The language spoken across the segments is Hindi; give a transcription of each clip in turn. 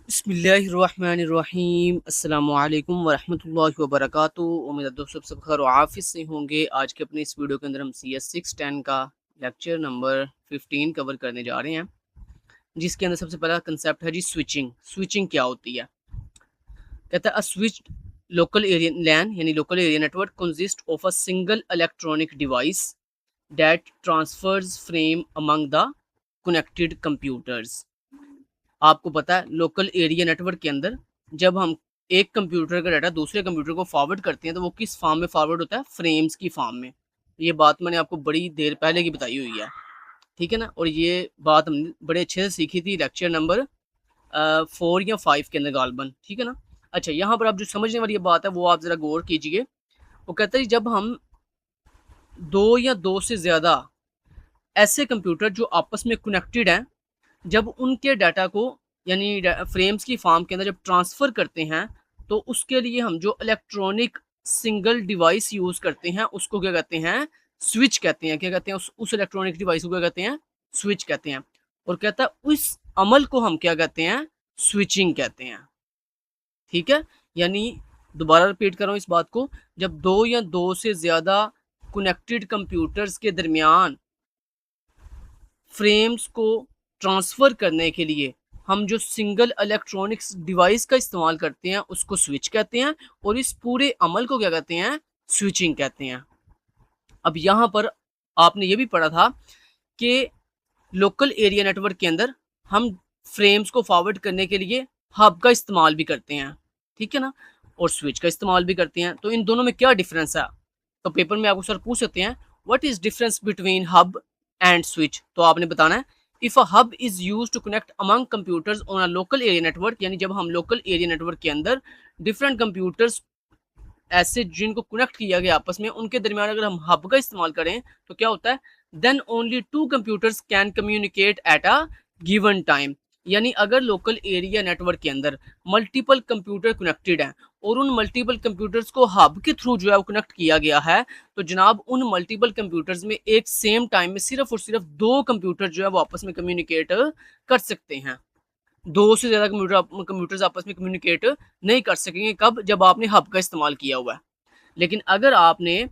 बिस्मिल्लाहिर्रहमानिर्रहीम अस्सलामुअलैकुम वरहमतुल्लाहि वबरकातुहू। उम्मीद है दोस्तों सब खैर और आफिस से होंगे। आज के अपने इस वीडियो के अंदर हम CS 610 का लेक्चर नंबर 15 कवर करने जा रहे हैं, जिसके अंदर सबसे पहला कंसेप्ट है जी स्विचिंग। स्विचिंग क्या होती है? कहता है a switch local area LAN यानी local area network consist of a single electronic device that transfers frame among the connected computers. आपको पता है लोकल एरिया नेटवर्क के अंदर जब हम एक कंप्यूटर का डाटा दूसरे कंप्यूटर को फॉरवर्ड करते हैं तो वो किस फॉर्म में फॉरवर्ड होता है? फ्रेम्स की फॉर्म में। ये बात मैंने आपको बड़ी देर पहले की बताई हुई है, ठीक है ना। और ये बात हमने बड़े अच्छे से सीखी थी लेक्चर नंबर 4 या 5 के अंदर गालबन, ठीक है ना। अच्छा, यहाँ पर आप जो समझने वाली ये बात है वो आप ज़रा गौर कीजिए। वो कहता है जब हम दो या दो से ज़्यादा ऐसे कंप्यूटर जो आपस में कनेक्टेड हैं, जब उनके डाटा को यानी फ्रेम्स की फॉर्म के अंदर जब ट्रांसफ़र करते हैं, तो उसके लिए हम जो इलेक्ट्रॉनिक सिंगल डिवाइस यूज़ करते हैं उसको क्या कहते हैं? स्विच कहते हैं। क्या कहते हैं? उस इलेक्ट्रॉनिक डिवाइस को क्या कहते हैं? स्विच कहते हैं। और कहता है उस अमल को हम क्या कहते हैं? स्विचिंग कहते हैं, ठीक है। यानी दोबारा रिपीट कर रहा हूँ इस बात को, जब दो या दो से ज़्यादा कनेक्टेड कंप्यूटर्स के दरमियान फ्रेम्स को ट्रांसफ़र करने के लिए हम जो सिंगल इलेक्ट्रॉनिक्स डिवाइस का इस्तेमाल करते हैं उसको स्विच कहते हैं, और इस पूरे अमल को क्या कहते हैं? स्विचिंग कहते हैं। अब यहाँ पर आपने ये भी पढ़ा था कि लोकल एरिया नेटवर्क के अंदर हम फ्रेम्स को फॉरवर्ड करने के लिए हब का इस्तेमाल भी करते हैं, ठीक है ना, और स्विच का इस्तेमाल भी करते हैं। तो इन दोनों में क्या डिफरेंस है? तो पेपर में आपको सर पूछ सकते हैं what is difference between hub and switch. तो आपने बताना है if a hub is used to connect among computers on a local area network, यानी जब हम लोकल एरिया नेटवर्क के अंदर डिफरेंट कंप्यूटर्स ऐसे जिनको कनेक्ट किया गया आपस में उनके दरमियान अगर हम हब का इस्तेमाल करें तो क्या होता है? Then only two computers can communicate at a given time. यानी अगर लोकल एरिया नेटवर्क के अंदर मल्टीपल कंप्यूटर कनेक्टेड हैं और उन मल्टीपल कंप्यूटर्स को हब के थ्रू जो है वो कनेक्ट किया गया है, तो जनाब उन मल्टीपल कंप्यूटर्स में एक सेम टाइम में सिर्फ और सिर्फ दो कंप्यूटर जो है वो आपस में कम्युनिकेट कर सकते हैं। दो से ज़्यादा कंप्यूटर्स आपस में कम्युनिकेट नहीं कर सकेंगे। कब? जब आपने हब का इस्तेमाल किया हुआ है। लेकिन अगर आपने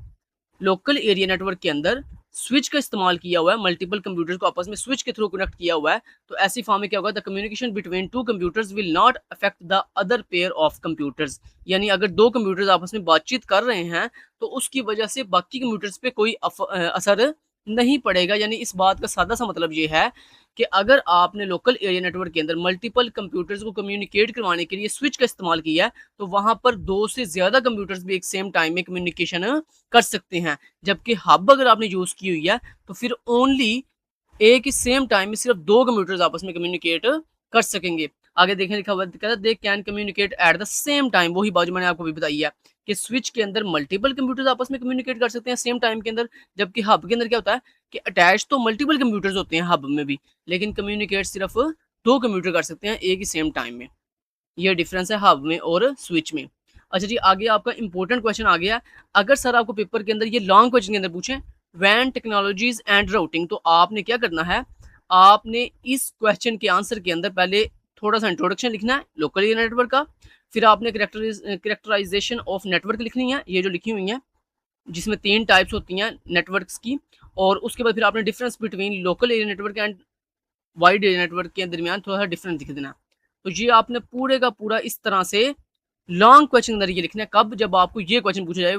लोकल एरिया नेटवर्क के अंदर स्विच का इस्तेमाल किया हुआ है, मल्टीपल कंप्यूटर्स को आपस में स्विच के थ्रू कनेक्ट किया हुआ है, तो ऐसी फॉर्म में क्या होगा? The communication between two computers will not affect the other pair of computers. यानी अगर दो कंप्यूटर्स आपस में बातचीत कर रहे हैं तो उसकी वजह से बाकी कंप्यूटर्स पे कोई असर नहीं पड़ेगा। यानी इस बात का सादा सा मतलब ये है कि अगर आपने लोकल एरिया नेटवर्क के अंदर मल्टीपल कंप्यूटर्स को कम्युनिकेट करवाने के लिए स्विच का इस्तेमाल किया है, तो वहां पर दो से ज्यादा कंप्यूटर्स भी एक सेम टाइम में कम्युनिकेशन कर सकते हैं। जबकि हब अगर आपने यूज की हुई है तो फिर ओनली एक ही सेम टाइम में सिर्फ दो कंप्यूटर्स आपस में कम्युनिकेट कर सकेंगे। आगे देखने लिखा हुआ कहता है they can communicate at the same time. वही बात जो मैंने आपको भी बताई है कि स्विच के अंदर मल्टीपल कंप्यूटर्स आपस में कम्युनिकेट कर सकते हैं सेम टाइम के अंदर, जबकि हब के अंदर क्या होता है कि अटैच तो मल्टीपल कंप्यूटर्स होते हैं हब में भी, लेकिन कम्युनिकेट सिर्फ दो कंप्यूटर कर सकते हैं एक ही सेम टाइम में। ये डिफरेंस है हब में और स्विच में। अच्छा जी, आगे आपका इंपॉर्टेंट क्वेश्चन आ गया। अगर सर आपको पेपर के अंदर ये लॉन्ग क्वेश्चन के अंदर पूछें वैन टेक्नोलॉजीज एंड राउटिंग, तो आपने क्या करना है? आपने इस क्वेश्चन के आंसर के अंदर पहले थोड़ा सा इंट्रोडक्शन लिखना है लोकल एरिया नेटवर्क का, फिर आपने करेक्टराइजेशन ऑफ नेटवर्क लिखनी है, ये जो लिखी हुई है जिसमें 3 टाइप्स होती हैं नेटवर्क्स की, और उसके बाद फिर आपने difference between local area network and wide area network के दरमियान थोड़ा सा डिफरेंस लिख देना। तो ये आपने पूरे का पूरा इस तरह से लॉन्ग क्वेश्चन अंदर ये लिखना है। कब? जब आपको ये क्वेश्चन पूछा जाए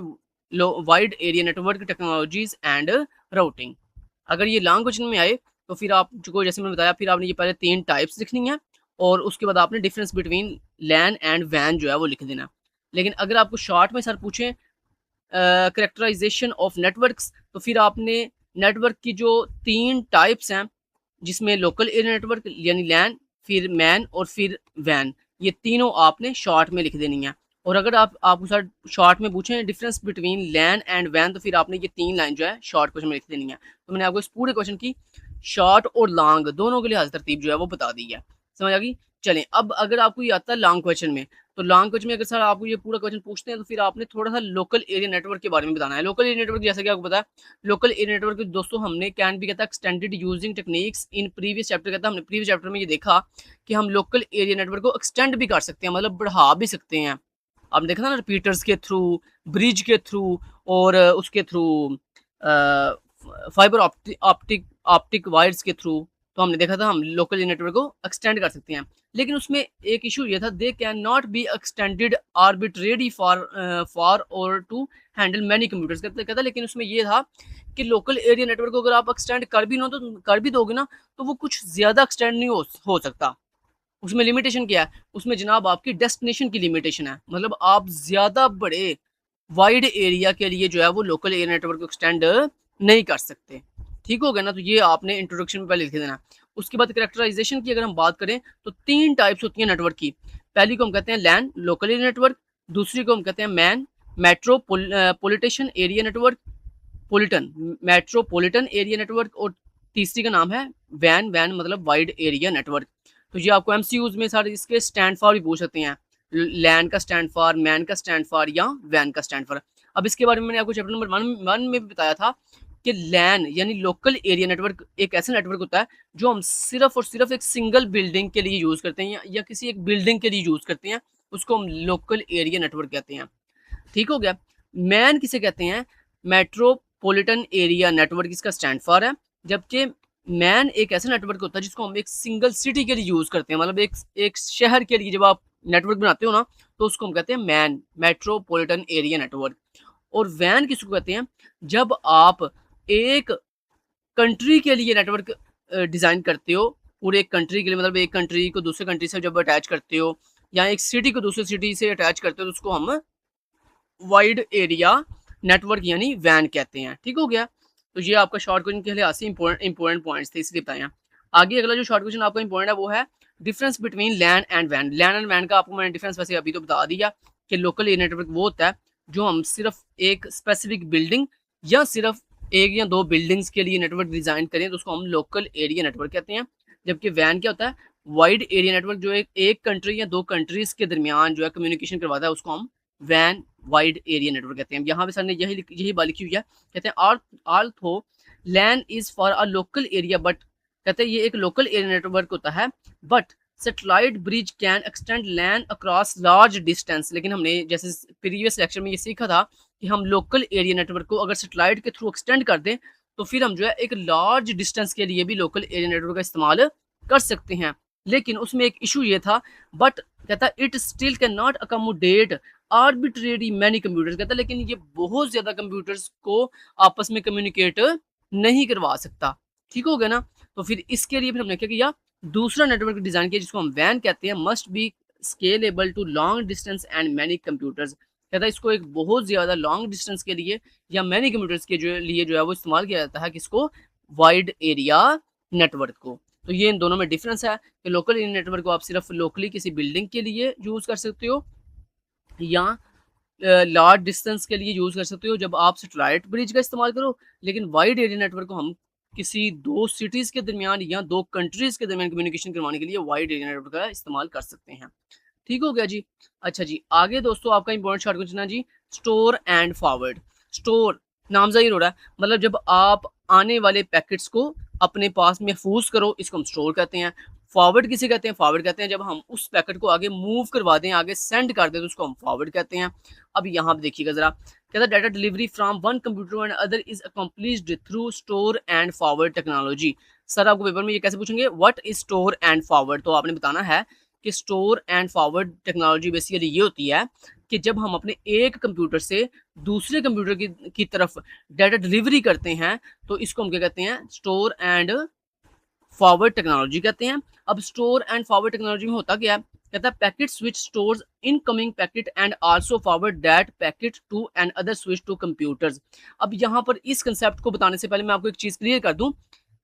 wide area network technologies and routing. अगर ये लॉन्ग क्वेश्चन में आए तो फिर आपको जैसे मैंने बताया फिर आपने ये पहले 3 टाइप्स लिखनी है और उसके बाद आपने डिफरेंस बिटवीन लैन एंड वैन जो है वो लिख देना। लेकिन अगर आपको शॉर्ट में सर पूछें करेक्टराइजेशन ऑफ नेटवर्क्स, तो फिर आपने नेटवर्क की जो 3 टाइप्स हैं जिसमें लोकल एरिया नेटवर्क यानी लैन, फिर मैन और फिर वैन, ये तीनों आपने शॉर्ट में लिख देनी है। और अगर आपको सर शॉर्ट में पूछें डिफरेंस बिटवीन लैन एंड वैन, तो फिर आपने ये 3 लाइन जो है शॉर्ट क्वेश्चन में लिख देनी है। तो मैंने आपको इस पूरे क्वेश्चन की शॉर्ट और लॉन्ग दोनों के लिहाज तरतीब जो है वो बता दी है। समझ आ गई? चलें, अब अगर आपको ये आता है लॉन्ग क्वेश्चन में, तो लॉन्ग क्वेश्चन में अगर सर आपको ये पूरा क्वेश्चन पूछते हैं तो फिर आपने थोड़ा-सा लोकल एरिया नेटवर्क के बारे में बताना है। लोकल एरिया नेटवर्क जैसा कि आपको पता है, लोकल एरिया नेटवर्क दोस्तों हमने कैन बी कहता है extended using techniques in previous chapter कहता है, हमने प्रीवियस चैप्टर में ये देखा कि हम लोकल एरिया नेटवर्क को एक्सटेंड भी कर सकते हैं, मतलब बढ़ा भी सकते हैं। आपने देखा था ना रिपीटर्स के थ्रू, ब्रिज के थ्रू और उसके थ्रू फाइबर ऑप्टिक वायर्स के थ्रू, तो हमने देखा था हम लोकल नेटवर्क को एक्सटेंड कर सकते हैं। लेकिन उसमें एक इशू ये था, they can not be extended arbitrary for और टू हैंडल मैनी कंप्यूटर्स कहता, लेकिन उसमें ये था कि लोकल एरिया नेटवर्क को अगर आप एक्सटेंड कर भी दोगे ना, तो वो कुछ ज़्यादा एक्सटेंड नहीं हो सकता। उसमें लिमिटेशन क्या है? उसमें जनाब आपकी डेस्टिनेशन की लिमिटेशन है, मतलब आप ज़्यादा बड़े वाइड एरिया के लिए जो है वो लोकल एरिया नेटवर्क को एक्सटेंड नहीं कर सकते। ठीक हो गया ना? तो ये आपने इंट्रोडक्शन में पहले लिख देना। उसके बाद कैरेक्टराइजेशन की अगर हम बात करें तो 3 टाइप्स होती हैं नेटवर्क की। पहली को हम कहते हैं लैन लोकल एरिया नेटवर्क, दूसरी को हम कहते हैं man metropolitan area network, metropolitan area network, और तीसरी का नाम है वैन मतलब वाइड एरिया नेटवर्क। तो ये आपको एमसीक्यूज में सारे इसके स्टैंड फॉर भी पूछ सकते हैं, लैन का स्टैंड फॉर, मैन का स्टैंड फॉर या वैन का स्टैंड फॉर। अब इसके बारे में मैंने आपको चैप्टर नंबर 1 में भी बताया था कि लैन यानी लोकल एरिया नेटवर्क एक ऐसा नेटवर्क होता है जो हम सिर्फ और सिर्फ एक सिंगल बिल्डिंग के लिए यूज़ करते हैं या किसी एक बिल्डिंग के लिए यूज़ करते हैं, उसको हम लोकल एरिया नेटवर्क कहते हैं। ठीक हो गया। मैन किसे कहते हैं? मेट्रोपॉलिटन एरिया नेटवर्क इसका स्टैंड फॉर है, जबकि मैन एक ऐसा नेटवर्क होता है जिसको हम एक सिंगल सिटी के लिए यूज़ करते हैं, मतलब एक शहर के लिए जब आप नेटवर्क बनाते हो ना, तो उसको हम कहते हैं मैन मेट्रोपॉलिटन एरिया नेटवर्क। और वैन किसको कहते हैं? जब आप एक कंट्री के लिए नेटवर्क डिज़ाइन करते हो, पूरे एक कंट्री के लिए, मतलब एक कंट्री को दूसरे कंट्री से जब अटैच करते हो या एक सिटी को दूसरे सिटी से अटैच करते हो, तो उसको हम वाइड एरिया नेटवर्क यानी वैन कहते हैं। ठीक हो गया। तो ये आपका शॉर्ट क्वेश्चन के लिहाज से इंपॉर्टेंट पॉइंट्स थे, इसलिए बताया। आगे अगला जो शॉर्ट क्वेश्चन आपका इंपॉर्टेंट है वो है डिफरेंस बिटवीन लैन एंड वैन। लैन एंड वैन का आपको मैंने डिफरेंस वैसे अभी तो बता दिया कि लोकल एरिया नेटवर्क वो होता है जो हम सिर्फ एक स्पेसिफिक बिल्डिंग या सिर्फ एक या दो बिल्डिंग्स के लिए नेटवर्क डिजाइन करें तो उसको हम लोकल एरिया नेटवर्क कहते हैं। जबकि वैन क्या होता है? वाइड एरिया नेटवर्क, जो एक कंट्री या दो कंट्रीज के दरमियान जो है कम्युनिकेशन करवाता है, उसको हम वैन वाइड एरिया नेटवर्क कहते हैं। यहाँ पे सर ने यही बात लिखी हुई है, कहते हैं although LAN is for a local area, but कहते हैं ये एक लोकल एरिया नेटवर्क होता है, but satellite bridge can extend LAN across large distance. लेकिन हमने जैसे प्रीवियस लेक्चर में ये सीखा था कि हम लोकल एरिया नेटवर्क को अगर सेटेलाइट के थ्रू एक्सटेंड कर दें तो फिर हम जो है एक लार्ज डिस्टेंस के लिए भी लोकल एरिया नेटवर्क का इस्तेमाल कर सकते हैं। लेकिन उसमें एक इशू ये था, बट कहता है it still can not accommodate arbitrary many computers, कहता है लेकिन ये बहुत ज्यादा कंप्यूटर्स को आपस में कम्युनिकेट नहीं करवा सकता। ठीक हो गया ना? तो फिर इसके लिए फिर हमने क्या किया, दूसरा नेटवर्क डिजाइन किया जिसको हम वैन कहते हैं, must be scalable to long distance and many computers. कहता है इसको एक बहुत ज्यादा लॉन्ग डिस्टेंस के लिए या मैनी कंप्यूटर्स के लिए जो है वो इस्तेमाल किया जाता है, किसको? वाइड एरिया नेटवर्क को। तो ये इन दोनों में डिफरेंस है कि लोकल एरिया नेटवर्क को आप सिर्फ लोकली किसी बिल्डिंग के लिए यूज कर सकते हो या लार्ज डिस्टेंस के लिए यूज कर सकते हो जब आप सेटेलाइट ब्रिज का इस्तेमाल करो। लेकिन वाइड एरिया नेटवर्क को हम किसी दो सिटीज के दरमियान या दो कंट्रीज के दरमियान कम्युनिकेशन करवाने के लिए वाइड एरिया नेटवर्क का इस्तेमाल कर सकते हैं। ठीक हो गया जी। अच्छा जी, आगे दोस्तों आपका इंपॉर्टेंट शॉर्ट क्वेश्चन है जी, स्टोर एंड फॉरवर्ड। स्टोर नाम जाहिर हो रहा है, मतलब जब आप आने वाले पैकेट्स को अपने पास महफूज करो, इसको हम स्टोर कहते हैं। फॉरवर्ड किसे कहते हैं? फॉरवर्ड कहते हैं जब हम उस पैकेट को आगे मूव करवा दें, आगे सेंड कर दें, तो उसको हम फॉरवर्ड कहते हैं। अब यहाँ पे देखिएगा जरा, कहता है data delivery from one computer and other is accomplished through store and forward technology. Sir आपको पेपर में ये कैसे पूछेंगे, what is store and forward? तो आपने बताना है कि store and forward technology basically ये होती है कि जब हम अपने एक कंप्यूटर से दूसरे कंप्यूटर की तरफ डाटा डिलीवरी करते हैं तो इसको हम क्या कहते हैं? स्टोर एंड फॉरवर्ड टेक्नोलॉजी कहते हैं। अब स्टोर एंड फॉरवर्ड टेक्नोलॉजी में होता क्या है? कहता है packet switch stores incoming packet and also forward that packet to and other switch to computers. अब यहाँ पर इस कंसेप्ट को बताने से पहले मैं आपको एक चीज क्लियर कर दूं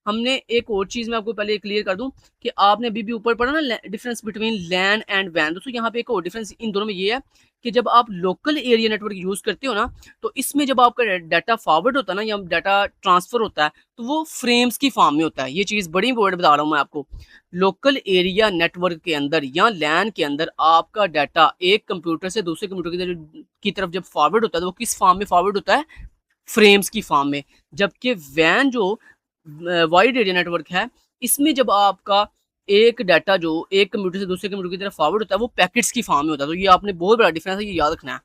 हमने एक और चीज़ मैं आपको पहले क्लियर कर दूं कि आपने अभी भी ऊपर पढ़ा ना डिफरेंस बिटवीन लैन एंड वैन। दोस्तों यहाँ पे एक और डिफरेंस इन दोनों में ये है कि जब आप लोकल एरिया नेटवर्क यूज़ करते हो ना, तो इसमें जब आपका डाटा फॉरवर्ड होता है ना या डाटा ट्रांसफ़र होता है, तो वो फ्रेम्स की फॉर्म में होता है। ये चीज़ बड़ी इंपॉर्टेंट बता रहा हूँ मैं आपको। लोकल एरिया नेटवर्क के अंदर या लैन के अंदर आपका डाटा एक कंप्यूटर से दूसरे कंप्यूटर की तरफ जब फॉरवर्ड होता है, तो वो किस फॉर्म में फॉरवर्ड होता है? फ्रेम्स की फॉर्म में। जबकि वैन जो वाइड एरिया नेटवर्क है, इसमें जब आपका एक डाटा जो एक कंप्यूटर से दूसरे कंप्यूटर की तरफ फॉरवर्ड होता है, वो पैकेट्स की फॉर्म में होता है। तो ये आपने बहुत बड़ा डिफरेंस है, ये याद रखना है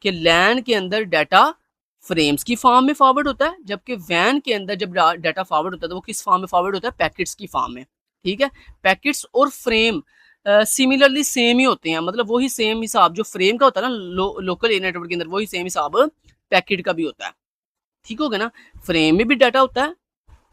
कि लैन के अंदर डाटा फ्रेम्स की फॉर्म में फॉरवर्ड होता है, जबकि वैन के अंदर जब डाटा फॉरवर्ड होता है, तो वो किस फॉर्म में फॉरवर्ड होता है? पैकेट्स की फॉर्म में। ठीक है, पैकेट्स और फ्रेम सिमिलरली सेम ही होते हैं, मतलब वही सेम हिसाब जो फ्रेम का होता है ना लोकल एरिया नेटवर्क के अंदर, वही सेम हिसाब पैकेट का भी होता है। ठीक हो गया ना? फ्रेम में भी डाटा होता है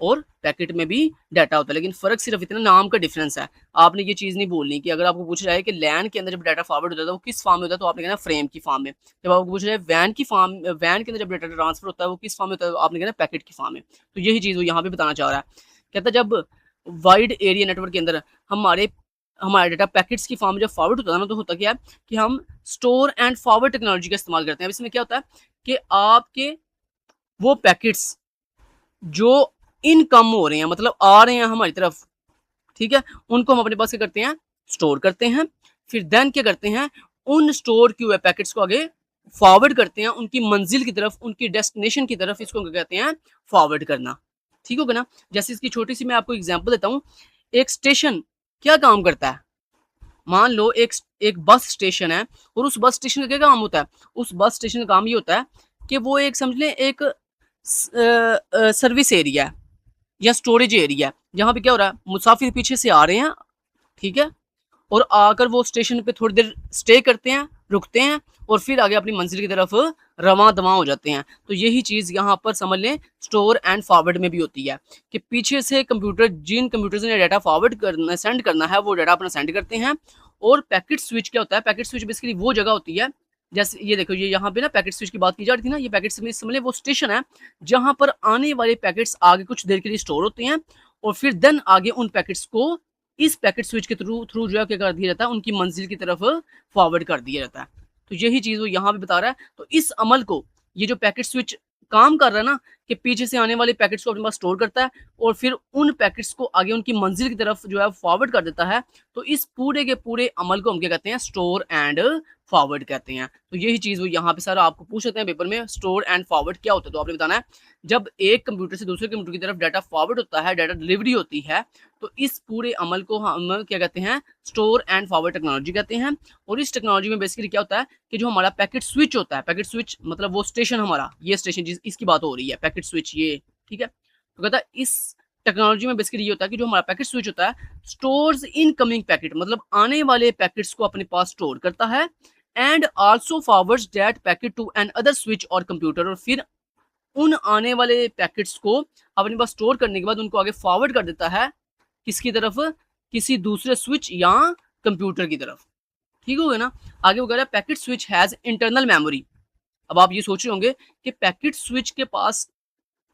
और पैकेट में भी डाटा होता है, लेकिन फ़र्क सिर्फ इतना नाम का डिफरेंस है। आपने ये चीज़ नहीं बोलनी कि अगर आपको पूछा जाए कि लैन के अंदर जब डाटा फॉरवर्ड होता है, तो वो किस फॉर्म में होता है, तो आपने कहना फ्रेम की फॉर्म में। जब आपको पूछा जाए वैन के अंदर जब डाटा ट्रांसफर होता है, वो किस फॉर्म में होता है, तो आपने कहना पैकेट की फॉर्म में। तो यही चीज़ वो यहाँ पे बताना चाह रहा है। कहता है जब वाइड एरिया नेटवर्क के अंदर हमारा डाटा पैकेट्स की फॉर्म में जब फॉरवर्ड होता है ना, तो होता क्या है कि हम स्टोर एंड फॉरवर्ड टेक्नोलॉजी का इस्तेमाल करते हैं। अब इसमें क्या होता है कि आपके वो पैकेट्स जो इनकम हो रहे हैं, मतलब आ रहे हैं हमारी तरफ, ठीक है, उनको हम अपने पास क्या करते हैं? स्टोर करते हैं। फिर देन क्या करते हैं? उन स्टोर किए हुए पैकेट्स को आगे फॉरवर्ड करते हैं उनकी मंजिल की तरफ, उनकी डेस्टिनेशन की तरफ। इसको क्या कहते हैं? फॉरवर्ड करना। ठीक होगा ना? जैसे इसकी छोटी सी मैं आपको एग्जांपल देता हूँ। एक स्टेशन क्या काम करता है? मान लो एक एक बस स्टेशन है, और उस बस स्टेशन का क्या काम होता है? उस बस स्टेशन का काम ये होता है कि वो एक समझ लें एक सर्विस एरिया है या स्टोरेज एरिया है, जहाँ पे क्या हो रहा है? मुसाफिर पीछे से आ रहे हैं, ठीक है, और आकर वो स्टेशन पे थोड़ी देर स्टे करते हैं, रुकते हैं, और फिर आगे अपनी मंजिल की तरफ रवां दवां हो जाते हैं। तो यही चीज़ यहाँ पर समझ लें स्टोर एंड फॉरवर्ड में भी होती है कि पीछे से कंप्यूटर, जिन कंप्यूटर से डाटा फॉरवर्ड करना सेंड करना है, वो डाटा अपना सेंड करते हैं। और पैकेट स्विच क्या होता है? पैकेट स्विच बेसिकली वो जगह होती है, जैसे ये देखो, ये यहाँ पे ना पैकेट स्विच की बात की जा रही थी ना, ये पैकेट स्विच समझ लें वो स्टेशन है जहाँ पर आने वाले पैकेट्स आगे कुछ देर के लिए स्टोर होते हैं, और फिर देन आगे उन पैकेट्स को इस पैकेट स्विच के थ्रू थ्रू जो है क्या कर दिया जाता है? उनकी मंजिल की तरफ फॉरवर्ड कर दिया जाता है। तो यही चीज़ वो यहाँ पे बता रहा है। तो इस अमल को, ये जो पैकेट स्विच काम कर रहा है ना, कि पीछे से आने वाले पैकेट्स को अपने पास स्टोर करता है और फिर उन पैकेट्स को आगे उनकी मंजिल की तरफ जो है फॉरवर्ड कर देता है। तो इस पूरे के पूरे अमल को हम क्या कहते हैं? स्टोर एंड फॉरवर्ड कहते हैं। तो यही चीज़ वो यहाँ पे सर आपको पूछ सकते हैं पेपर में, स्टोर एंड फॉरवर्ड क्या होता है? तो आपने बताना है जब एक कंप्यूटर से दूसरे कंप्यूटर की तरफ डाटा फॉरवर्ड होता है, डाटा डिलीवरी होती है, तो इस पूरे अमल को हम क्या कहते हैं? स्टोर एंड फॉरवर्ड टेक्नोलॉजी कहते हैं। और इस टेक्नोलॉजी में बेसिकली क्या होता है कि जो हमारा पैकेट स्विच होता है, पैकेट स्विच मतलब वो स्टेशन हमारा, ये स्टेशन जिस इसकी बात हो रही है, पैकेट स्विच ये, ठीक है। तो कहता है इस टेक्नोलॉजी में बेसिकली ये होता है कि जो हमारा पैकेट स्विच होता है स्टोर्स इनकमिंग पैकेट, मतलब आने वाले पैकेट्स को अपने पास स्टोर करता है, and also forwards that packet to another switch और कंप्यूटर, और फिर उन आने वाले पैकेट्स को अपने पास स्टोर करने के बाद उनको आगे फॉरवर्ड कर देता है किसकी तरफ? किसी दूसरे स्विच या कंप्यूटर की तरफ। ठीक हो गया ना? आगे वो कह रहा है packet switch has internal memory. अब आप ये सोच रहे होंगे कि पैकेट स्विच के पास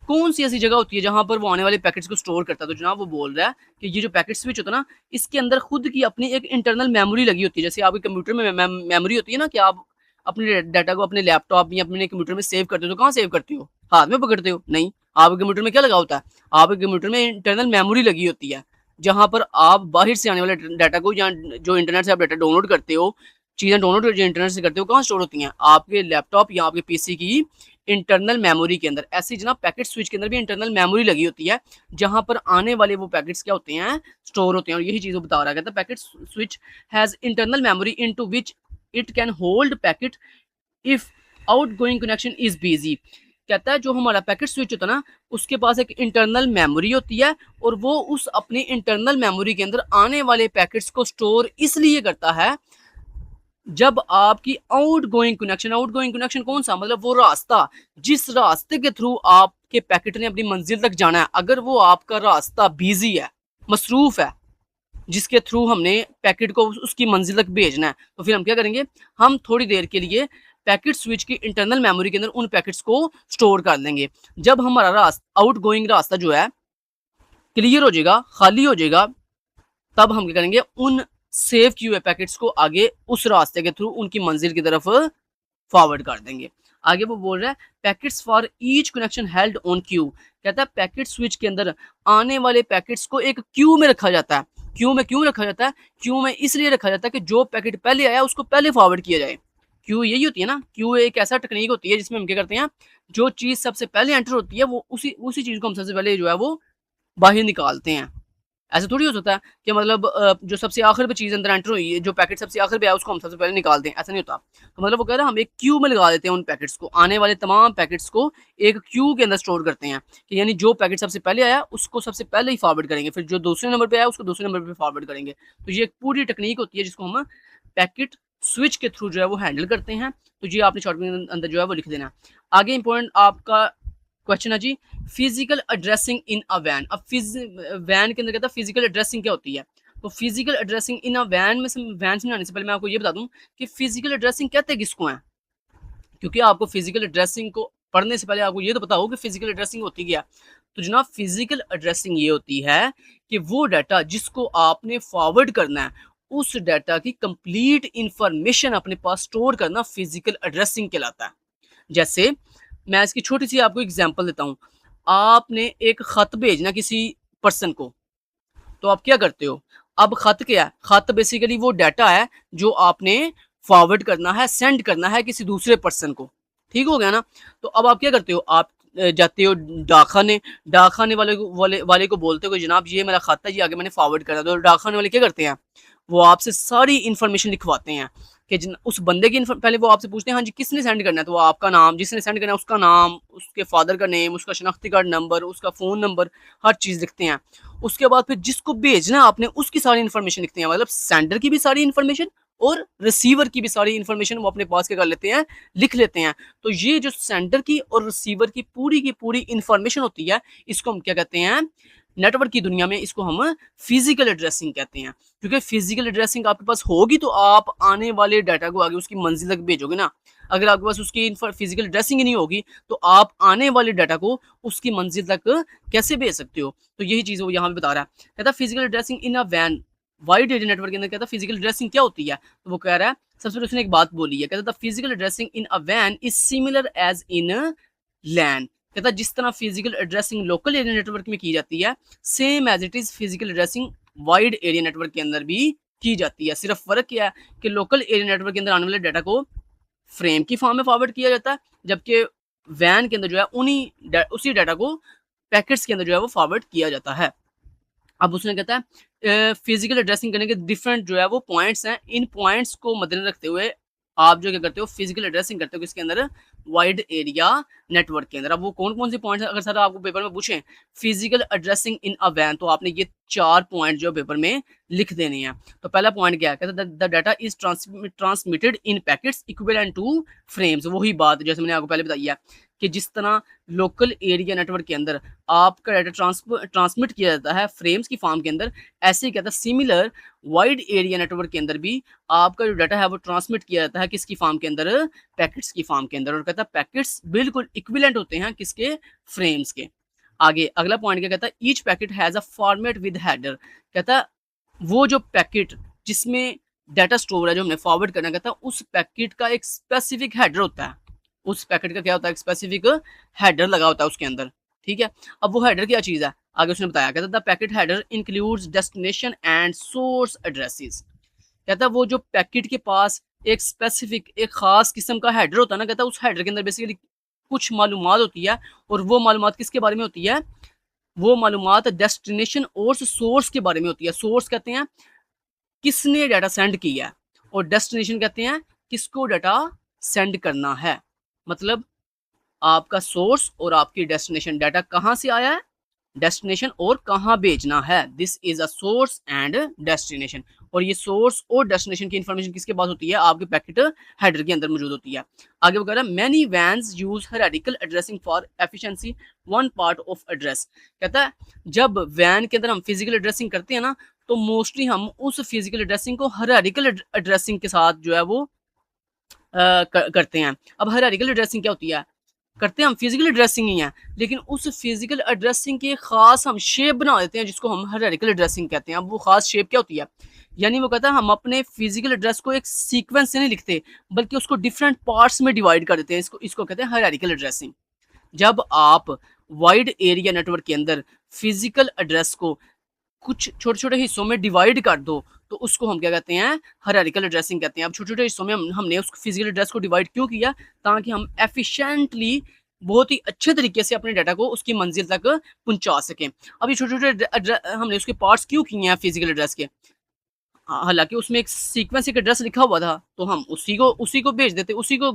कौन सी ऐसी जगह होती है जहां पर वो आने वाले पैकेट्स को स्टोर करता है? तो जनाब वो बोल रहा है कि ये जो पैकेट स्विच होता है ना, इसके अंदर खुद की अपनी एक इंटरनल मेमोरी लगी होती है। जैसे आपके कंप्यूटर में मेमोरी होती है ना, कि आप अपने डाटा को अपने लैपटॉप या अपने कंप्यूटर में सेव करते हो, तो कहाँ सेव करते हो? हाथ में पकड़ते हो? नहीं, आपके कंप्यूटर में क्या लगा होता है? आपके कंप्यूटर में इंटरनल मेमोरी लगी होती है, जहां पर आप बाहर से आने वाले डाटा को, या जो इंटरनेट से आप डाटा डाउनलोड करते हो, चीज़ें डाउनलोड जो इंटरनेट से करते हो, कहाँ स्टोर होती हैं? आपके लैपटॉप या आपके पीसी की इंटरनल मेमोरी के अंदर। ऐसे ही जनाब पैकेट स्विच के अंदर भी इंटरनल मेमोरी लगी होती है, जहां पर आने वाले वो पैकेट्स क्या होते हैं? स्टोर होते हैं। और यही चीज़ वो बता रहा है, कहता है packet switch has internal memory into which it can hold packet if outgoing connection is busy. कहता है जो हमारा पैकेट स्विच होता है ना, उसके पास एक इंटरनल मेमोरी होती है, और वो उस अपनी इंटरनल मेमोरी के अंदर आने वाले पैकेट्स को स्टोर इसलिए करता है जब आपकी आउटगोइंग कनेक्शन कौन सा? मतलब वो रास्ता, जिस रास्ते के थ्रू आपके पैकेट ने अपनी मंजिल तक जाना है, अगर वो आपका रास्ता बिजी है, मसरूफ है, जिसके थ्रू हमने पैकेट को उसकी मंजिल तक भेजना है, तो फिर हम क्या करेंगे? हम थोड़ी देर के लिए पैकेट स्विच की इंटरनल मेमोरी के अंदर उन पैकेट्स को स्टोर कर लेंगे। जब हमारा आउटगोइंग रास्ता जो है क्लियर हो जाएगा, खाली हो जाएगा, तब हम क्या करेंगे, उन सेव किए हुए पैकेट्स को आगे उस रास्ते के थ्रू उनकी मंजिल की तरफ फॉरवर्ड कर देंगे। आगे वो बोल रहा है packets for each connection held on Q. कहता है पैकेट स्विच के अंदर आने वाले पैकेट्स को एक क्यू में रखा जाता है। क्यू में क्यों रखा जाता है? क्यू में इसलिए रखा जाता है कि जो पैकेट पहले आया उसको पहले फॉरवर्ड किया जाए। क्यू यही होती है ना, क्यू एक ऐसा टेक्निक होती है जिसमें हम क्या करते हैं, जो चीज़ सबसे पहले एंटर होती है वो उसी चीज़ को हम सबसे पहले जो है वो बाहर निकालते हैं। ऐसा थोड़ी हो सकता है कि मतलब जो सबसे आखिर पे चीज़ अंदर एंटर हुई है, जो पैकेट सबसे आखिर पे आया उसको हम सबसे पहले निकाल दें, ऐसा नहीं होता। तो मतलब वो कह रहा है हम एक क्यू में लगा देते हैं उन पैकेट्स को, आने वाले तमाम पैकेट्स को एक क्यू के अंदर स्टोर करते हैं कि यानी जो पैकेट सबसे पहले आया उसको सबसे पहले ही फॉरवर्ड करेंगे, फिर जो दूसरे नंबर पे आया उसको दूसरे नंबर पे फॉरवर्ड करेंगे। तो ये एक पूरी टेक्निक होती है जिसको हम पैकेट स्विच के थ्रू जो है वो हैंडल करते हैं। तो ये आपने शॉर्ट के अंदर जो है वो लिख देना। आगे इंपॉर्टेंट आपका क्वेश्चन है जी, physical addressing in a van. अब वैन के अंदर कहता है फिजिकल एड्रेसिंग क्या होती है। तो physical addressing in a van में वैन समझाने से पहले मैं आपको ये बता दूं कि फिजिकल एड्रेसिंग कहते हैं किसको है, क्योंकि आपको फिजिकल एड्रेसिंग को पढ़ने से पहले आपको ये तो पता हो कि फिजिकल एड्रेसिंग होती क्या। तो जनाब फिजिकल एड्रेसिंग ये होती है कि वो डाटा जिसको आपने फॉरवर्ड करना है उस डाटा की कंप्लीट इंफॉर्मेशन अपने पास स्टोर करना फिजिकल एड्रेसिंग कहलाता है। जैसे मैं इसकी छोटी सी आपको एग्जांपल देता हूँ। आपने एक खत भेजना किसी पर्सन को, तो आप क्या करते हो? अब खत क्या है? खत बेसिकली वो डाटा है जो आपने फॉरवर्ड करना है, सेंड करना है किसी दूसरे पर्सन को। ठीक हो गया ना? तो अब आप क्या करते हो? आप जाते हो डाकखाने वाले को बोलते हो कि जनाब ये मेरा खत है, ये आगे मैंने फॉरवर्ड करना। तो डाकखाने वाले क्या करते हैं? वो आपसे सारी इन्फॉर्मेशन लिखवाते हैं कि उस बंदे की पहले वो आपसे पूछते हैं हाँ जी किसने सेंड करना है, तो वो आपका नाम, जिसने सेंड करना है उसका नाम, उसके फादर का नेम, उसका शनाख्ती कार्ड नंबर, उसका फ़ोन नंबर, हर चीज़ लिखते हैं। उसके बाद फिर जिसको भेजना है आपने उसकी सारी इन्फॉर्मेशन लिखते हैं, मतलब सेंडर की भी सारी इन्फॉर्मेशन और रिसीवर की भी सारी इन्फॉर्मेशन वो अपने पास क्या कर लेते हैं, लिख लेते हैं। तो ये जो सेंडर की और रिसीवर की पूरी इन्फॉर्मेशन होती है, इसको हम क्या कहते हैं, नेटवर्क की दुनिया में इसको हम फिजिकल एड्रेसिंग कहते हैं। क्योंकि फिजिकल एड्रेसिंग आपके पास होगी तो आप आने वाले डाटा को आगे उसकी मंजिल तक भेजोगे ना। अगर आपके पास उसकी फिजिकल एड्रेसिंग ही नहीं होगी तो आप आने वाले डाटा को उसकी मंजिल तक कैसे भेज सकते हो? तो यही चीज़ वो यहाँ पे बता रहा है। कहता है physical addressing in a van wide area network के अंदर कहता है फिजिकल एड्रेसिंग क्या होती है? तो वो कह रहा है सबसे पहले उसने एक बात बोली है, कहता था फिजिकल एड्रेसिंग इन अ वैन is similar as in LAN. कहता जिस तरह physical addressing local area network में की जाती है same as it is physical addressing wide area network के अंदर भी की जाती है। सिर्फ फर्क क्या है कि लोकल एरिया नेटवर्क के अंदर आने वाले डाटा को फ्रेम की फॉर्म में फॉरवर्ड किया जाता है, जबकि वैन के अंदर जो है उसी डाटा को पैकेट्स के अंदर जो है वो फॉरवर्ड किया जाता है। अब उसने कहता है फिजिकल एड्रेसिंग करने के डिफरेंट जो है वो पॉइंट्स हैं। इन पॉइंट्स को मद्देनजर रखते हुए आप जो क्या करते हो, फिजिकल एड्रेसिंग करते हो किसके अंदर, वाइड एरिया नेटवर्क के अंदर। अब वो कौन कौन से पॉइंट्स अगर सर आपको पेपर में पूछें physical addressing in a van, तो आपने ये 4 पॉइंट जो पेपर में लिख देने हैं। तो पहला पॉइंट क्या है, कहता है the data is transmitted in packets equivalent to frames. वही बात जैसे मैंने आपको पहले बताई है कि जिस तरह लोकल एरिया नेटवर्क के अंदर आपका डाटा ट्रांसमिट किया जाता है फ्रेम्स की फॉर्म के अंदर, ऐसे ही कहता है सिमिलर वाइड एरिया नेटवर्क के अंदर भी आपका जो डाटा है वो ट्रांसमिट किया जाता है किसकी फॉर्म के अंदर, पैकेट्स की फॉर्म के अंदर। और कहता है पैकेट्स बिल्कुल इक्विवेलेंट होते हैं किसके, फ्रेम्स के। आगे अगला पॉइंट क्या कहता है, each packet has a format with header. कहता है वो जो पैकेट जिसमें डाटा स्टोर है जो हमने फॉरवर्ड करना, कहता है उस पैकेट का एक स्पेसिफिक हेडर होता है। उस पैकेट का क्या होता है, एक स्पेसिफिक हेडर लगा होता है उसके अंदर। ठीक है, अब वो हेडर क्या चीज़ है आगे उसने बताया, कहता था packet header includes destination and source addresses. कहता है वो जो पैकेट के पास एक स्पेसिफिक एक खास किस्म का हेडर होता है ना, कहता है उस हेडर के अंदर बेसिकली कुछ मालूमात होती है। और वो मालूमात किसके बारे में होती है, वो मालूमात डेस्टिनेशन और सोर्स के बारे में होती है। सोर्स कहते हैं किसने डाटा सेंड किया है, और डेस्टिनेशन कहते हैं किसको डाटा सेंड करना है। मतलब आपका सोर्स और आपकी डेस्टिनेशन, डाटा कहाँ से आया है, डेस्टिनेशन और कहाँ भेजना है। This is a source and destination. और ये सोर्स और डेस्टिनेशन की इंफॉर्मेशन किसके पास होती है, आपके पैकेट हेडर के अंदर मौजूद होती है। आगे वो कह रहा है many vans use hierarchical addressing for efficiency one part of address. कहता है जब वैन के अंदर हम फिजिकल एड्रेसिंग करते हैं ना, तो मोस्टली हम उस फिजिकल एड्रेसिंग को हेरारिकल एड्रेसिंग के साथ जो है वो करते हैं। अब हेरारिकल एड्रेसिंग क्या होती है, करते हम फिजिकल एड्रेसिंग ही है, लेकिन उस फिजिकल एड्रेसिंग के खास हम शेप बना देते हैं जिसको हम हायरार्किकल एड्रेसिंग कहते हैं। अब वो खास शेप क्या होती है, यानी वो कहता है हम अपने फिजिकल एड्रेस को एक सीक्वेंस से नहीं लिखते बल्कि उसको डिफरेंट पार्ट्स में डिवाइड कर देते हैं। इसको इसको कहते हैं हायरार्किकल एड्रेसिंग। जब आप वाइड एरिया नेटवर्क के अंदर फिजिकल एड्रेस को कुछ छोटे-छोटे हिस्सों में डिवाइड कर दो, तो उसको हम क्या कहते हैं, हायरार्किकल एड्रेसिंग कहते हैं। अब छोटे-छोटे हिस्सों में हमने उस फिजिकल एड्रेस को डिवाइड क्यों किया? ताकि हम एफिशिएंटली बहुत ही अच्छे तरीके से अपने डाटा को उसकी मंजिल तक पहुँचा सकें। अब ये छोटे-छोटे हमने उसके पार्ट्स क्यों किए हैं फिजिकल एड्रेस के? हालाँकि उसमें एक सीक्वेंस, एक एड्रेस लिखा हुआ था, तो हम उसी को भेज देते, उसी को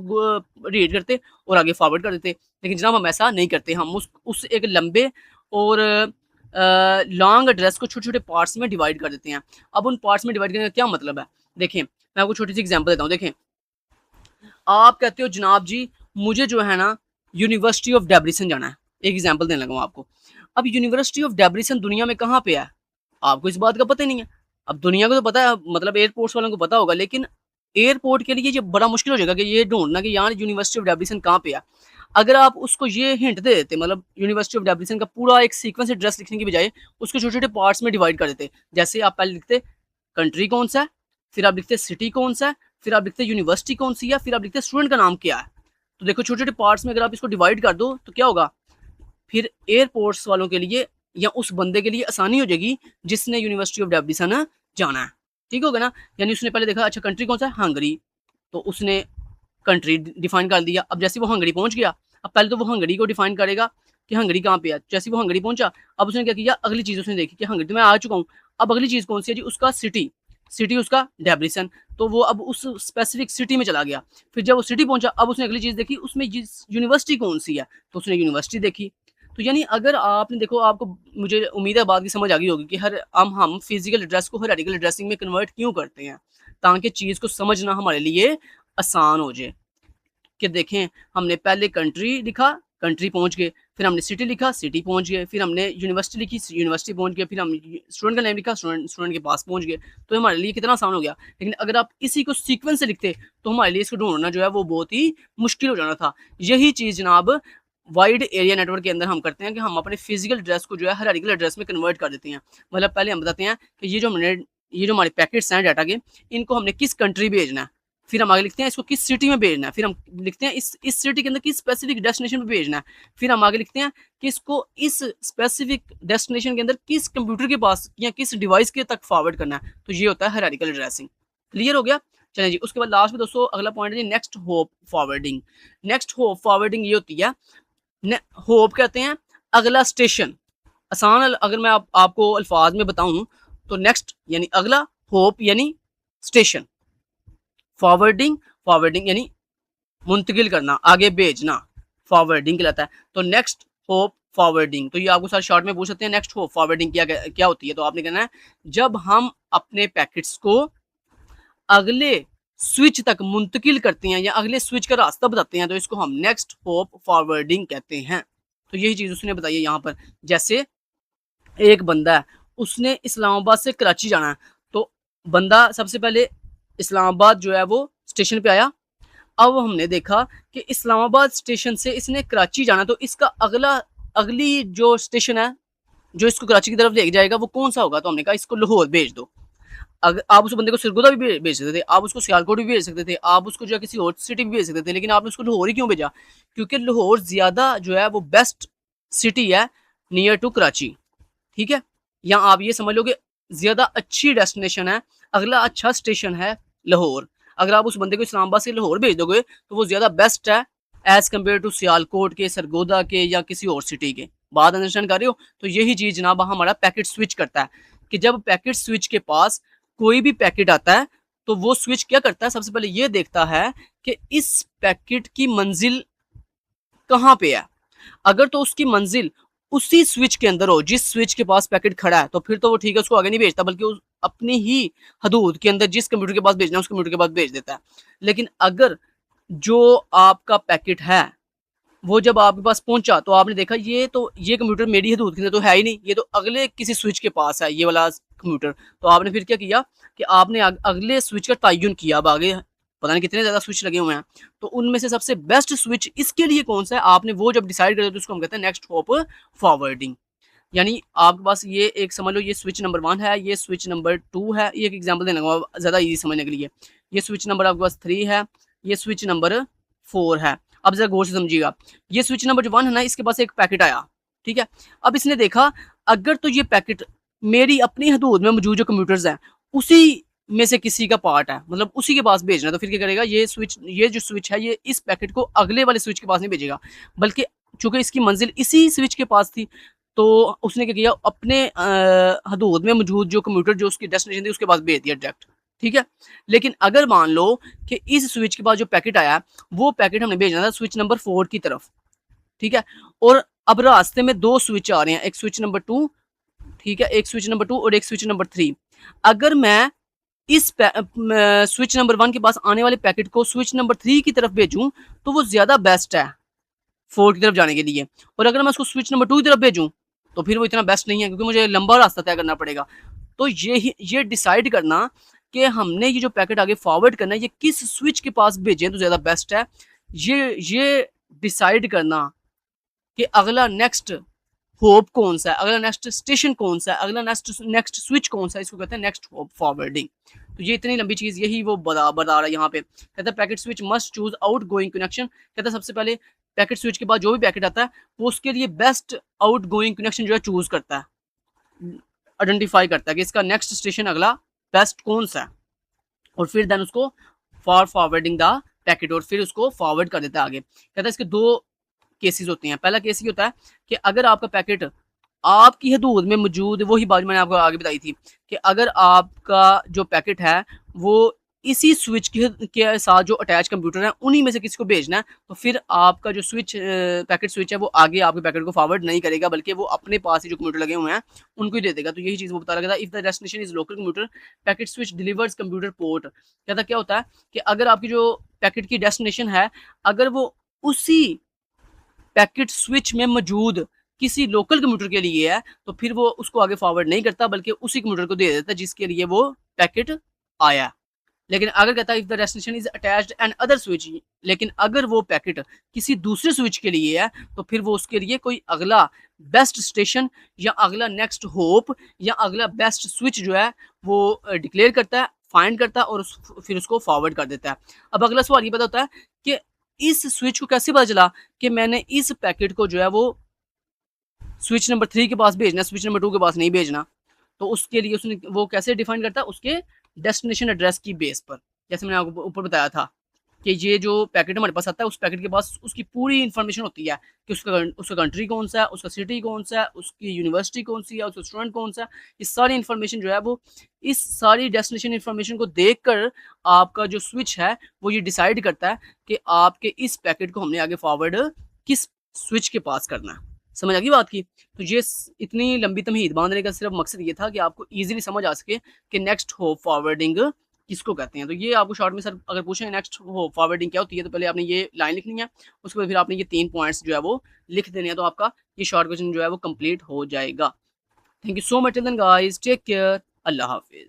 रीड करते और आगे फॉरवर्ड कर देते। लेकिन जनाब हम ऐसा नहीं करते, हम उस एक लंबे और लॉन्ग एड्रेस को छोटे-छोटे पार्ट्स में डिवाइड कर देते हैं। अब उन पार्ट्स में डिवाइड करने का क्या मतलब है? देखें, मैं आपको छोटी-सी एग्ज़ाम्पल देता हूँ। देखें, आप कहते हो जनाब जी मुझे जो है ना यूनिवर्सिटी ऑफ डेब्रिसन जाना है। एक एग्ज़ाम्पल देने लगा हूँ आपको। अब यूनिवर्सिटी ऑफ डेब्रिसन दुनिया में कहाँ पे है? आपको इस बात का पता ही नहीं है। अब दुनिया को तो पता है, मतलब एयरपोर्ट्स वालों को पता होगा, लेकिन एयरपोर्ट के लिए ये बड़ा मुश्किल हो जाएगा कि ये ढूँढना कि यार यूनिवर्सिटी ऑफ डेब्रिसन कहाँ पे है। अगर आप उसको ये हिंट दे देते, मतलब यूनिवर्सिटी ऑफ डेब्रिसन का पूरा एक सीक्वेंस एड्रेस लिखने की बजाय उसको छोटे-छोटे पार्ट्स में डिवाइड कर देते। जैसे आप पहले लिखते कंट्री कौन-सा है, फिर आप लिखते सिटी कौन-सा है, फिर आप लिखते यूनिवर्सिटी कौन-सी है, फिर आप लिखते स्टूडेंट का नाम क्या है। तो देखो छोटे-छोटे पार्ट्स में अगर आप इसको डिवाइड कर दो तो क्या होगा, फिर एयरपोर्ट्स वालों के लिए या उस बंदे के लिए आसानी हो जाएगी जिसने यूनिवर्सिटी ऑफ डेब्रिसन जाना है। ठीक होगा ना? यानी उसने पहले देखा अच्छा कंट्री कौन-सा है? हंगरी। तो उसने कंट्री डिफाइन कर दिया। अब जैसे वो हंगरी पहुँच गया, अब पहले तो वो हंगरी को डिफाइन करेगा कि हंगरी कहाँ पे है। जैसे वो हंगरी पहुँचा, अब उसने क्या किया, अगली चीज़ उसने देखी कि हंगरी तो मैं आ चुका हूँ। अब अगली चीज़ कौन-सी है जी? उसका सिटी। सिटी उसका डेब्रिसन। तो वो अब उस स्पेसिफिक सिटी में चला गया। फिर जब वो सिटी पहुँचा, अब उसने अगली चीज़ देखी, उसमें यूनिवर्सिटी कौन-सी है? तो उसने यूनिवर्सिटी देखी। तो यानी अगर आपने देखो, आपको मुझे उम्मीद है बात की समझ आ गई होगी कि हम फिजिकल एड्रेस को हायरार्किकल एड्रेसिंग में कन्वर्ट क्यों करते हैं, ताकि चीज़ को समझना हमारे लिए आसान हो जाए। कि देखें, हमने पहले कंट्री लिखा, कंट्री पहुंच गए, फिर हमने सिटी लिखा, सिटी पहुंच गए, फिर हमने यूनिवर्सिटी लिखी, यूनिवर्सिटी पहुंच गए, फिर हम स्टूडेंट का नेम लिखा, स्टूडेंट के पास पहुंच गए। तो हमारे लिए कितना आसान हो गया। लेकिन अगर आप इसी को सीक्वेंस से लिखते तो हमारे लिए इसको ढूंढना जो है वो बहुत ही मुश्किल हो जाना था। यही चीज़ जनाब वाइड एरिया नेटवर्क के अंदर हम करते हैं कि हम अपने फिजिकल एड्रेस को जो है हायरार्किकल एड्रेस में कन्वर्ट कर देते हैं। मतलब पहले हम बताते हैं कि ये जो हमारे पैकेट्स हैं डाटा के, इनको हमने किस कंट्री भेजना है, फिर हम आगे लिखते हैं इसको किस सिटी में भेजना है, फिर हम लिखते हैं इस सिटी के अंदर किस स्पेसिफिक डेस्टिनेशन पे भेजना है, फिर हम आगे लिखते हैं कि इसको इस स्पेसिफिक डेस्टिनेशन के अंदर किस कंप्यूटर के पास या किस डिवाइस के तक फॉरवर्ड करना है। तो ये होता है हायरार्किकल एड्रेसिंग। क्लियर हो गया? चलें जी, उसके बाद लास्ट में दोस्तों अगला पॉइंट है जी next hop forwarding. Next hop forwarding ये होती है, होप कहते हैं अगला स्टेशन। आसान अगर मैं आपको अल्फाज में बताऊं तो नेक्स्ट यानी अगला, होप यानी स्टेशन, फॉरवर्डिंग फॉरवर्डिंग यानी मुंतकिल करना, आगे भेजना, फॉरवर्डिंग कहलाता है। तो नेक्स्ट होप फॉरवर्डिंग, तो ये आपको सारे शॉर्ट में पूछ सकते हैं नेक्स्ट होप फॉरवर्डिंग क्या होती है। तो आपने कहना है जब हम अपने पैकेट्स को अगले स्विच तक मुंतकिल करते हैं या अगले स्विच का रास्ता बताते हैं तो इसको हम नेक्स्ट होप फॉरवर्डिंग कहते हैं। तो यही चीज़ उसने बताई है यहाँ पर। जैसे एक बंदा है, उसने इस्लामाबाद से कराची जाना है, तो बंदा सबसे पहले इस्लामाबाद जो है वो स्टेशन पे आया। अब हमने देखा कि इस्लामाबाद स्टेशन से इसने कराची जाना, तो इसका अगली जो स्टेशन है जो इसको कराची की तरफ ले जाएगा वो कौन सा होगा। तो हमने कहा इसको लाहौर भेज दो। अगर आप उस बंदे को सरगोदा भी भेज सकते थे, आप उसको सियालकोट भी भेज सकते थे, आप उसको जो है किसी और सिटी भी भेज सकते थे, लेकिन आपने उसको लाहौर ही क्यों भेजा? क्योंकि लाहौर ज़्यादा जो है वो बेस्ट सिटी है नियर टू कराची। ठीक है, या आप ये समझ लो कि ज़्यादा अच्छी डेस्टिनेशन है, अगला अच्छा स्टेशन है लाहौर। अगर आप उस बंदे को इस्लामाबाद से लाहौर भेज दोगे तो वो ज़्यादा बेस्ट है एज़ कम्पेयर टू सियालकोट के, सरगोदा के या किसी और सिटी के। बात अंडरस्टैंड कर रहे हो? तो यही चीज़ जनाब हमारा पैकेट स्विच करता है कि जब पैकेट स्विच के पास कोई भी पैकेट आता है तो वो स्विच क्या करता है, सबसे पहले ये देखता है कि इस पैकेट की मंजिल कहाँ पे है। अगर तो उसकी मंजिल उसी स्विच के अंदर हो जिस स्विच के पास पैकेट खड़ा है तो फिर तो वो ठीक है, उसको आगे नहीं भेजता बल्कि उस अपनी ही हदूद के अंदर जिस कंप्यूटर के पास भेजना है उस कंप्यूटर के पास भेज देता है। लेकिन अगर जो आपका पैकेट है वो जब आपके पास पहुंचा तो आपने देखा ये कंप्यूटर मेरी हदूद के अंदर तो है ही नहीं, ये तो अगले किसी स्विच के पास है ये वाला कंप्यूटर। तो आपने फिर क्या किया कि आपने अगले स्विच का तयन किया। अब आगे पता नहीं कितने ज़्यादा स्विच लगे हुए हैं। तो उनमें से सबसे बेस्ट स्विच इसके लिए कौन-सा है, आपने वो जब डिसाइड कर दिया तो उसको हम कहते हैं नेक्स्ट हॉप फॉरवर्डिंग। यानी आपके पास ये एक समझ लो ये स्विच नंबर 1 है, ये स्विच नंबर 2 है, ये एक एग्ज़ाम्पल देने लगा ज़्यादा ईज़ी समझने के लिए। ये स्विच नंबर आपके पास 3 है, ये स्विच नंबर 4 है। अब ज़रा गौर से समझिएगा, ये स्विच नंबर जो 1 है ना, इसके पास एक पैकेट आया, ठीक है? अब इसने देखा अगर तो ये पैकेट मेरी अपनी हदूद में मौजूद जो कंप्यूटर्स हैं, उसी में से किसी का पार्ट है, मतलब उसी के पास भेजना है, तो फिर क्या करेगा ये जो स्विच है, ये इस पैकेट को अगले वाले स्विच के पास नहीं भेजेगा, बल्कि चूँकि इसकी मंज़िल इसी स्विच के पास थी, तो उसने क्या किया अपने हदूद में मौजूद जो कंप्यूटर जो उसकी डेस्टिनेशन थी उसके पास भेज दिया डायरेक्ट, ठीक है? लेकिन अगर मान लो कि इस स्विच के पास जो पैकेट आया, वो पैकेट हमने भेजना था स्विच नंबर 4 की तरफ, ठीक है? और अब रास्ते में 2 स्विच आ रहे हैं, एक स्विच नंबर 2, ठीक है? एक स्विच नंबर 2 और एक स्विच नंबर 3। अगर मैं इस स्विच नंबर 1 के पास आने वाले पैकेट को स्विच नंबर 3 की तरफ भेजूँ, तो वो ज़्यादा बेस्ट है 4 की तरफ जाने के लिए। और अगर मैं उसको स्विच नंबर 2 की तरफ भेजूँ, तो फिर वो इतना बेस्ट नहीं है क्योंकि मुझे लंबा रास्ता तय करना पड़ेगा। तो ये डिसाइड करना कि हमने ये जो पैकेट आगे फॉरवर्ड करना है, ये किस स्विच के पास भेजें तो ज़्यादा बेस्ट है। ये डिसाइड करना कि अगला नेक्स्ट होप कौन-सा है, अगला नेक्स्ट स्टेशन कौन-सा है, अगला नेक्स्ट स्विच कौन-सा है, इसको कहते हैं नेक्स्ट होप फॉरवर्डिंग। तो ये इतनी लंबी चीज़ यही वो बता रहा है यहाँ पे। कहता है packet switch must choose outgoing connection. कहता है सबसे पहले पैकेट स्विच के बाद जो भी पैकेट आता है, वो उसके लिए बेस्ट आउटगोइंग कनेक्शन जो है चूज़ करता है, आइडेंटिफाई करता है कि इसका नेक्स्ट स्टेशन अगला बेस्ट कौन-सा है। और फिर देन उसको फॉरवर्डिंग द पैकेट और फिर उसको फॉरवर्ड कर देता है आगे। कहता है इसके 2 केसेस होते हैं। पहला केस ये होता है कि अगर आपका पैकेट आपकी हदूद में मौजूद वही बात मैंने आपको आगे बताई थी कि अगर आपका जो पैकेट है वो इसी स्विच के साथ जो अटैच कंप्यूटर है उन्हीं में से किसी को भेजना है, तो फिर आपका जो पैकेट स्विच है वो आगे आपके पैकेट को फॉरवर्ड नहीं करेगा बल्कि वो अपने पास ही जो कंप्यूटर लगे हुए हैं उनको ही दे देगा। तो यही चीज़ वो बता रहा था, if the destination is local computer packet switch delivers computer port. कहता क्या होता है कि अगर आपकी जो पैकेट की डेस्टिनेशन है अगर वो उसी पैकेट स्विच में मौजूद किसी लोकल कंप्यूटर के लिए है, तो फिर वो उसको आगे फॉरवर्ड नहीं करता बल्कि उसी कंप्यूटर को दे देता है जिसके लिए वो पैकेट आया। लेकिन अगर कहता है if the destination is attached and other switch, लेकिन अगर वो पैकेट किसी दूसरे स्विच के लिए है तो फिर वो उसके लिए कोई अगला बेस्ट स्टेशन या अगला नेक्स्ट होप या अगला बेस्ट स्विच जो है वो डिक्लेयर करता है, फाइंड करता है और फिर उसको फॉरवर्ड कर देता है। अब अगला सवाल ये पता होता है कि इस स्विच को कैसे पता चला कि मैंने इस पैकेट को जो है वो स्विच नंबर 3 के पास भेजना, स्विच नंबर 2 के पास नहीं भेजना। तो उसके लिए उसने वो कैसे डिफाइन करता है उसके डेस्टिनेशन एड्रेस की बेस पर। जैसे मैंने आपको ऊपर बताया था कि ये जो पैकेट हमारे पास आता है उस पैकेट के पास उसकी पूरी इन्फॉर्मेशन होती है कि उसका कंट्री कौन सा है, उसका सिटी कौन सा है, उसकी यूनिवर्सिटी कौन सी है, उसका स्टूडेंट कौन सा है। ये सारी इन्फॉर्मेशन जो है वो इस सारी डेस्टिनेशन इन्फॉर्मेशन को देखकर आपका जो स्विच है वो ये डिसाइड करता है कि आपके इस पैकेट को हमने आगे फॉरवर्ड किस स्विच के पास करना है। समझ आ गई बात की? तो ये इतनी लंबी तमहीद बांधने का सिर्फ मकसद ये था कि आपको ईजिली समझ आ सके कि नेक्स्ट होप फॉरवर्डिंग किसको कहते हैं। तो ये आपको शॉर्ट में सर अगर पूछें नेक्स्ट होप फॉरवर्डिंग क्या होती है, तो पहले आपने ये लाइन लिखनी है, उसके बाद फिर आपने ये 3 पॉइंट्स जो है वो लिख देने हैं, तो आपका ये शॉर्ट क्वेश्चन जो है वो कंप्लीट हो जाएगा। Thank you so much then guys, take care, अल्लाह हाफिज़।